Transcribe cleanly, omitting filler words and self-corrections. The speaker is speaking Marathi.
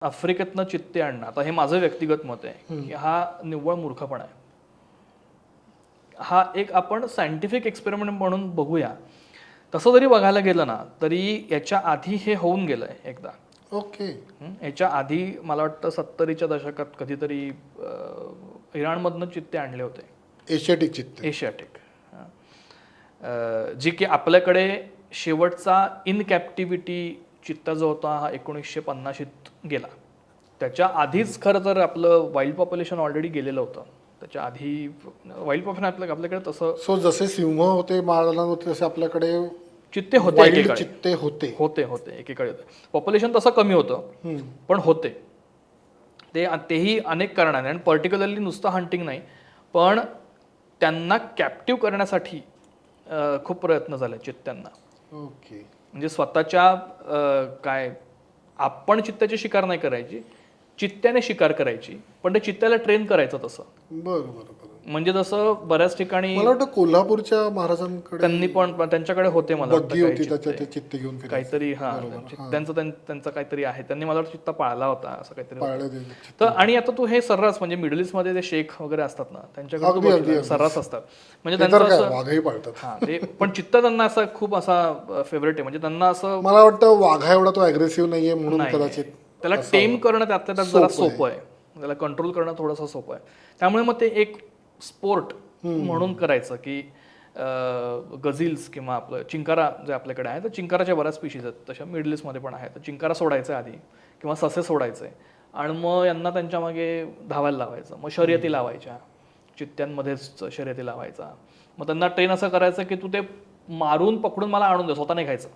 आफ्रिकेतनं चित्ते आणणं, आता हे माझं व्यक्तिगत मत आहे की हा निव्वळ मूर्खपणा आहे. हा एक आपण सायंटिफिक एक्सपेरिमेंट म्हणून बघूया. तसं जरी बघायला गेलं ना तरी याच्या आधी हे होऊन गेलंय एकदा. ओके. याच्या आधी मला वाटतं 70च्या दशकात कधीतरी इराणमधनं चित्ते आणले होते. एशियाटिक चित्ते. एशियाटिक. जी की आपल्याकडे शेवटचा इन कॅप्टिव्हिटी चित्ता जो होता हा 1950त गेला. त्याच्या आधीच खरं तर आपलं वाईल्ड पॉप्युलेशन ऑलरेडी गेलेलं होतं. त्याच्या आधी वाईल्ड पॉप्युलेशन आपल्याकडे तसं सो जसे सिंह होते माळरान होते तसे आपल्याकडे चित्ते होते, वाईल्ड एकेकाळी चित्ते होते. होते एकेकाळी होते. पॉप्युलेशन तसं कमी होतं पण होते. तेही अनेक कारणाने आणि पर्टिक्युलरली नुसतं हंटिंग नाही पण त्यांना कॅप्टिव्ह करण्यासाठी खूप प्रयत्न झाले चित्त्यांना. ओके. म्हणजे स्वतःच्या काय आपण चित्त्याची शिकार नाही करायची, चित्त्याने शिकार करायची, पण ते चित्त्याला ट्रेन करायचं तसं. बरं. म्हणजे जसं बऱ्याच ठिकाणी मला वाटतं कोल्हापूरच्या महाराजांकडे त्यांनी पण त्यांच्याकडे होते मला वाटतं बग्गी काही होती त्याच्या चित्ते. ते चित्ते घेऊन फिरायचे. काहीतरी त्यांचं काहीतरी आहे. त्यांनी मला वाटतं चित्ता पाळला होता असं काहीतरी होतं. पाळले ते तर आणि आता तू हे सर्रास म्हणजे मिडल ईस्ट मध्ये ते शेख वगैरे असतात ना त्यांच्याकडे तू अगदी, बघितलं, अगदी. सर्रास असतात. म्हणजे ते त्यांचं तर काय असं वाघही पाळतात. हा ते पण चित्ता त्यांना असा खूप असा फेवरेट आहे. म्हणजे त्यांना असं मला वाटतं वाघा एवढा तो अग्रेसिव्ह नाहीये म्हणून नाही, कदाचित त्याला टेम करणं त्यातल्या त्यात जरा सोपं आहे. त्याला कंट्रोल करणं थोडंसं सोपं आहे. त्यामुळे मग ते एक स्पोर्ट म्हणून करायचं की गझिल्स किंवा आपलं चिंकारा जे आपल्याकडे आहे तर चिंकाराच्या बऱ्याच स्पीशीज आहेत तशा मिडल ईस्टमध्ये पण आहेत. तर चिंकारा सोडायचं आधी किंवा ससे सोडायचे आणि मग यांना त्यांच्या मागे धावायला लावायचं. मग शर्यती लावायच्या, चित्त्यांमध्येच शर्यती लावायचा. मग त्यांना ट्रेन असं करायचं की तू ते मारून पकडून मला आणून दे, स्वतः नाही खायचं.